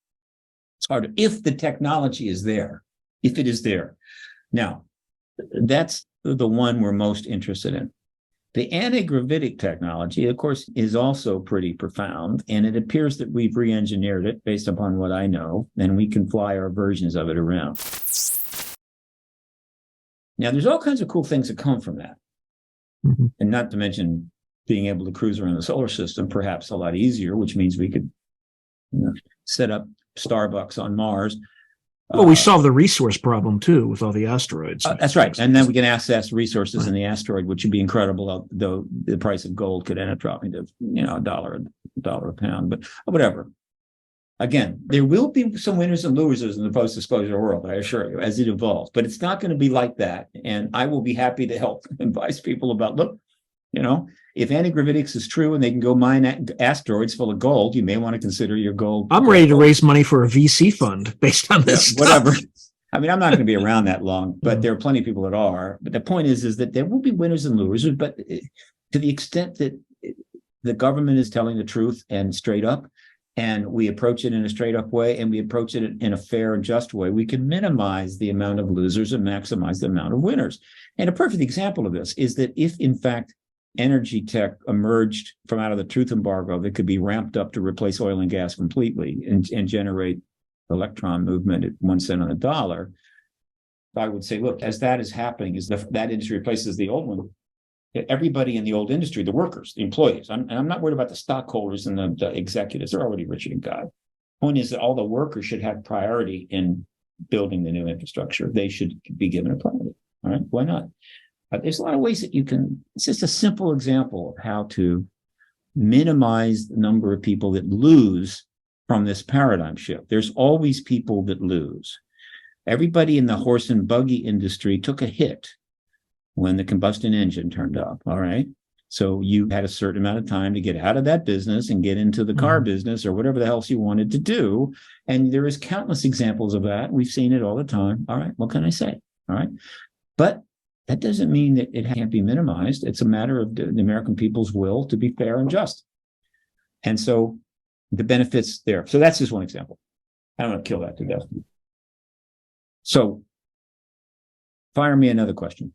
Speaker 1: It's hard if the technology is there, if it is there. Now, that's the one we're most interested in. The anti-gravitic technology, of course, is also pretty profound, and it appears that we've re-engineered it based upon what I know, and we can fly our versions of it around. Now, there's all kinds of cool things that come from that, and not to mention being able to cruise around the solar system, perhaps a lot easier, which means we could set up Starbucks on Mars.
Speaker 2: Well, we solve the resource problem too with all the asteroids.
Speaker 1: That's right. And then we can access resources in the asteroid, which would be incredible, though the price of gold could end up dropping to, $1 a pound, but whatever. Again, there will be some winners and losers in the post-disclosure world, I assure you, as it evolves, but it's not going to be like that. And I will be happy to help advise people about, look, if anti-gravitics is true and they can go mine asteroids full of gold, you may want to consider your gold.
Speaker 2: I'm ready to raise money for a VC fund based on this.
Speaker 1: Whatever. I mean, I'm not going to be around that long, but there are plenty of people that are. But the point is that there will be winners and losers. But to the extent that the government is telling the truth and straight up, and we approach it in a straight up way, and we approach it in a fair and just way, we can minimize the amount of losers and maximize the amount of winners. And a perfect example of this is that if, in fact, energy tech emerged from out of the truth embargo that could be ramped up to replace oil and gas completely and generate electron movement at 1 cent on the dollar, I would say, look, as that is happening, as that industry replaces the old one, everybody in the old industry, the workers, the employees, and I'm not worried about the stockholders and the executives, they're already richer than God. Point is that all the workers should have priority in building the new infrastructure. They should be given a priority. All right, why not? There's a lot of ways that you can, it's just a simple example of how to minimize the number of people that lose from this paradigm shift. There's always people that lose. Everybody in the horse and buggy industry took a hit when the combustion engine turned up, all right? So you had a certain amount of time to get out of that business and get into the car business or whatever the else you wanted to do. And there is countless examples of that. We've seen it all the time. All right, what can I say? All right. But that doesn't mean that it can't be minimized. It's a matter of the American people's will to be fair and just. And so the benefits there. So that's just one example. I don't want to kill that to death. So fire me another question.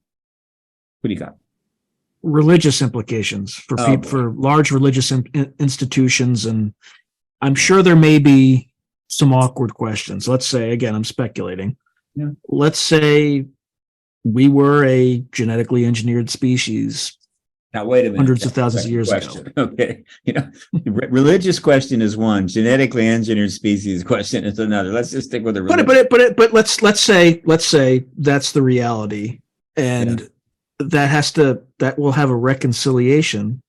Speaker 1: What do you got?
Speaker 2: Religious implications for for large religious institutions. And I'm sure there may be some awkward questions. Let's say, again, I'm speculating.
Speaker 1: Yeah.
Speaker 2: Let's say we were a genetically engineered species.
Speaker 1: Now, wait a minute.
Speaker 2: Hundreds of thousands of years
Speaker 1: question.
Speaker 2: ago.
Speaker 1: Okay. Religious question is one. Genetically engineered species question is another. Let's just stick with the religion.
Speaker 2: But let's say that's the reality. And that will have a reconciliation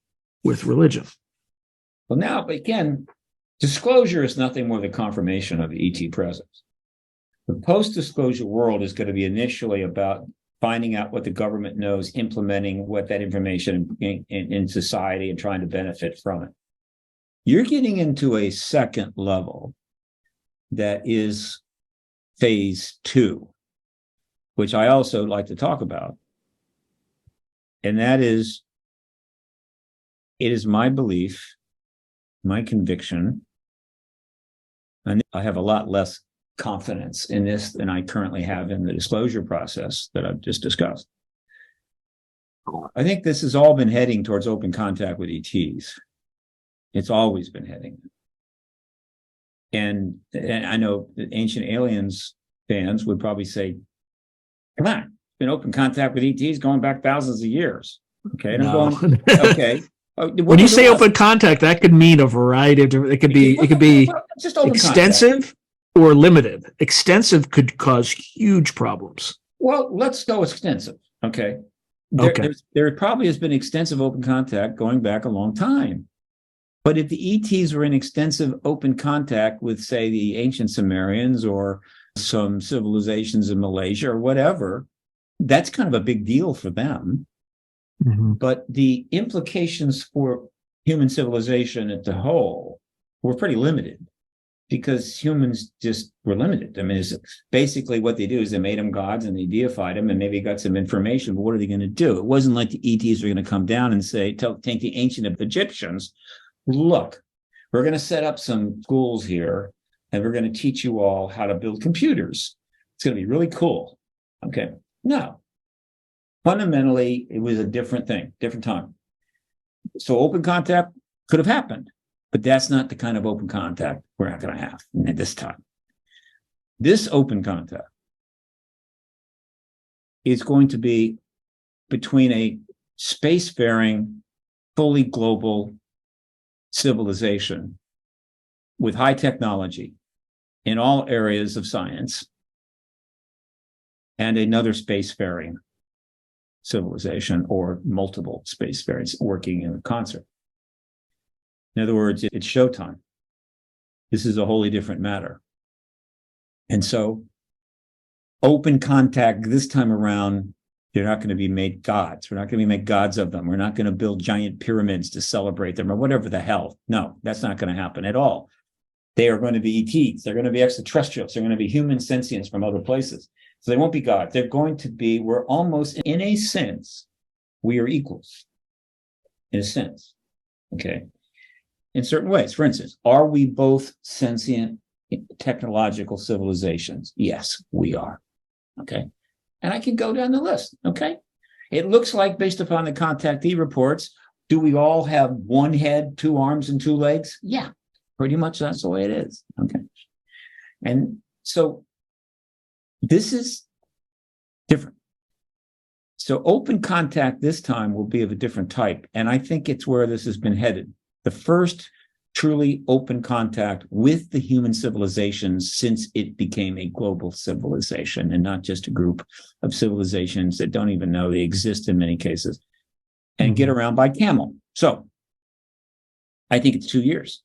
Speaker 2: with religion.
Speaker 1: Well, now, again, disclosure is nothing more than confirmation of the ET presence. The post-disclosure world is going to be initially about finding out what the government knows, implementing what that information in society and trying to benefit from it. You're getting into a second level that is phase 2, which I also like to talk about. And that is, it is my belief, my conviction, and I have a lot less confidence in this than I currently have in the disclosure process that I've just discussed. I think this has all been heading towards open contact with ETs. It's always been heading. And I know that Ancient Aliens fans would probably say, come on, it's been open contact with ETs going back thousands of years. Okay. And
Speaker 2: No.
Speaker 1: I'm going, okay.
Speaker 2: When you say open contact, that could mean a variety of different, it could be
Speaker 1: just open
Speaker 2: extensive
Speaker 1: contact.
Speaker 2: Or limited. Extensive could cause huge problems.
Speaker 1: Well, let's go extensive. Okay. There probably has been extensive open contact going back a long time. But if the ETs were in extensive open contact with, say, the ancient Sumerians or some civilizations in Malaysia or whatever, that's kind of a big deal for them.
Speaker 2: Mm-hmm.
Speaker 1: But the implications for human civilization as a whole were pretty limited. because humans just were limited. I mean, it's basically what they do is they made them gods and they deified them and maybe got some information, but what are they going to do? It wasn't like the ETs were going to come down and say, take the ancient Egyptians, look, we're going to set up some schools here and we're going to teach you all how to build computers. It's going to be really cool. Okay. No. Fundamentally, it was a different thing, different time. So open contact could have happened, but that's not the kind of open contact we're not going to have at this time. This open contact is going to be between a spacefaring, fully global civilization with high technology in all areas of science and another spacefaring civilization or multiple spacefarings working in concert. In other words, it's showtime. This is a wholly different matter. And so open contact this time around, they're not going to be made gods. We're not going to make gods of them. We're not going to build giant pyramids to celebrate them or whatever the hell. No, that's not going to happen at all. They are going to be ETs. They're going to be extraterrestrials. They're going to be human sentients from other places. So they won't be God. They're going to be, we're almost, in a sense, we are equals. In a sense. Okay. In certain ways. For instance, are we both sentient technological civilizations? Yes, we are. Okay. And I can go down the list. Okay. It looks like, based upon the contactee reports, do we all have one head, two arms, and two legs? Yeah. Pretty much that's the way it is. Okay. And so this is different. So open contact this time will be of a different type. And I think it's where this has been headed. The first truly open contact with the human civilizations since it became a global civilization and not just a group of civilizations that don't even know they exist in many cases and get around by camel. So I think it's 2 years.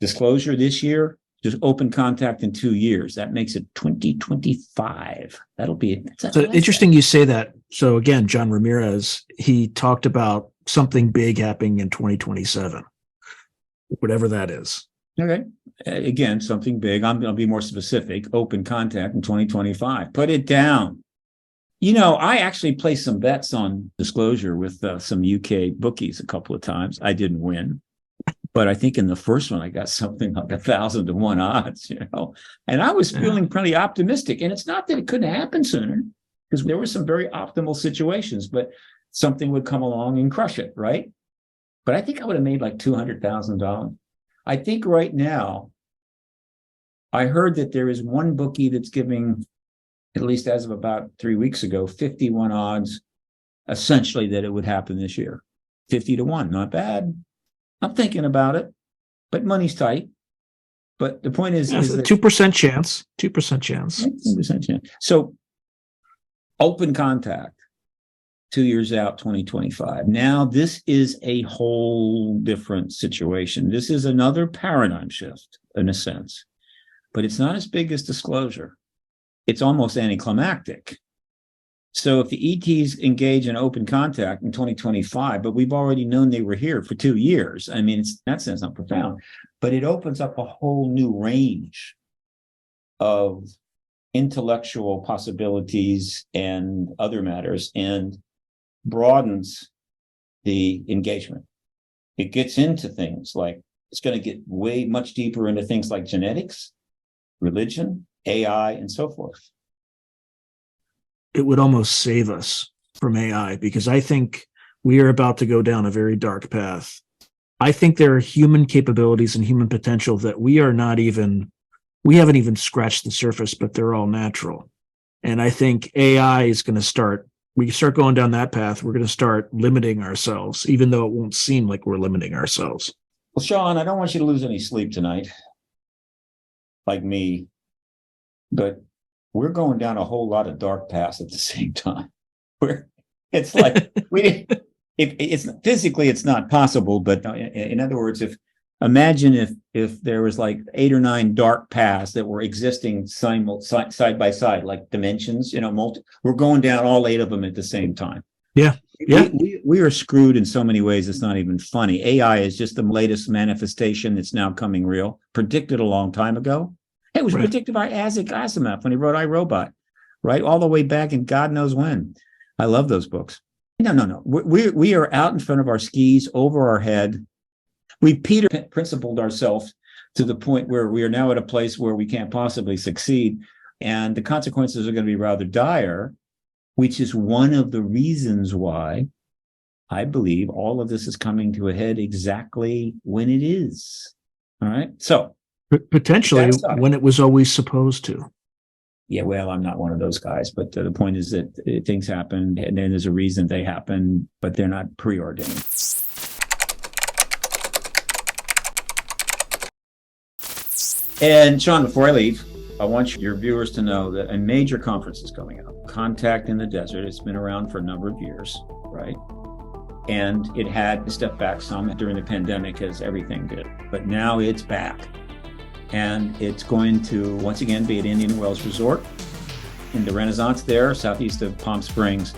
Speaker 1: Disclosure this year, just open contact in 2 years. That makes it 2025. That'll be it.
Speaker 2: So interesting you say that. So again, John Ramirez, he talked about something big happening in 2027, whatever that is.
Speaker 1: Okay. Again, something big. I'm going to be more specific. Open contact in 2025. Put it down. You know, I actually placed some bets on disclosure with some UK bookies a couple of times. I didn't win. But I think in the first one, I got something like 1,000 to 1 odds, you know, and I was feeling pretty optimistic. And it's not that it couldn't happen sooner, because there were some very optimal situations, but something would come along and crush it, right? But I think I would have made like $200,000. I think right now, I heard that there is one bookie that's giving, at least as of about 3 weeks ago, 51 odds, essentially that it would happen this year. 50 to 1, not bad. I'm thinking about it, but money's tight. But the point is,
Speaker 2: is 2% chance, 2% chance.
Speaker 1: 2% chance. So open contact, 2 years out, 2025. Now, this is a whole different situation. This is another paradigm shift in a sense, but it's not as big as disclosure. It's almost anticlimactic. So if the ETs engage in open contact in 2025, but we've already known they were here for 2 years, I mean, it's, in that sense, not profound, but it opens up a whole new range of intellectual possibilities and other matters and broadens the engagement. It gets into things like, it's going to get way much deeper into things like genetics, religion, AI, and so forth.
Speaker 2: It would almost save us from AI, because I think we are about to go down a very dark path. I think there are human capabilities and human potential that we haven't even scratched the surface, but they're all natural. And I think AI is going to start going down that path. We're going to start limiting ourselves, even though it won't seem like we're limiting ourselves.
Speaker 1: Well, Sean, I don't want you to lose any sleep tonight, like me, but we're going down a whole lot of dark paths at the same time. It's like it's physically it's not possible, but in other words, imagine if there was like 8 or 9 dark paths that were existing side by side, like dimensions, you know, we're going down all 8 of them at the same time.
Speaker 2: Yeah. Yeah.
Speaker 1: We are screwed in so many ways. It's not even funny. AI is just the latest manifestation that's now coming real. Predicted a long time ago. It was predicted by Isaac Asimov when he wrote I, Robot, right? All the way back in God knows when. I love those books. No. We are out in front of our skis, over our head. We Peter principled ourselves to the point where we are now at a place where we can't possibly succeed. And the consequences are going to be rather dire, which is one of the reasons why I believe all of this is coming to a head exactly when it is. All right. So
Speaker 2: potentially when it was always supposed to.
Speaker 1: Yeah, well, I'm not one of those guys, but the point is that things happen, and then there's a reason they happen, but they're not preordained. And Sean, before I leave, I want your viewers to know that a major conference is coming up, Contact in the Desert. It's been around for a number of years, right? And it had to step back some during the pandemic, as everything did, but now it's back. And it's going to, once again, be at Indian Wells Resort in the Renaissance there, southeast of Palm Springs.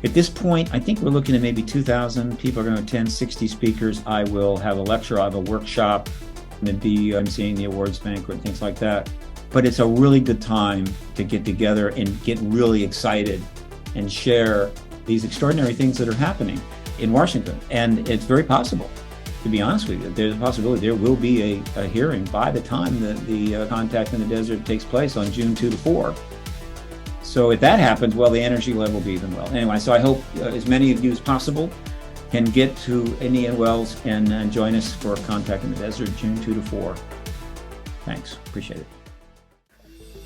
Speaker 1: At this point, I think we're looking at maybe 2,000 people are going to attend, 60 speakers. I will have a lecture, I have a workshop, and be emceeing the awards banquet and things like that. But it's a really good time to get together and get really excited and share these extraordinary things that are happening in Washington. And it's very possible, to be honest with you, there's a possibility there will be a hearing by the time that the Contact in the Desert takes place on June 2 to 4. So if that happens, well, the energy level will be even well. Anyway, so I hope as many of you as possible can get to Indian Wells and join us for Contact in the Desert, June 2 to 4. Thanks. Appreciate it.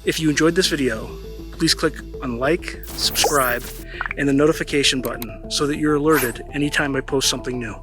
Speaker 3: If you enjoyed this video, please click on like, subscribe, and the notification button so that you're alerted anytime I post something new.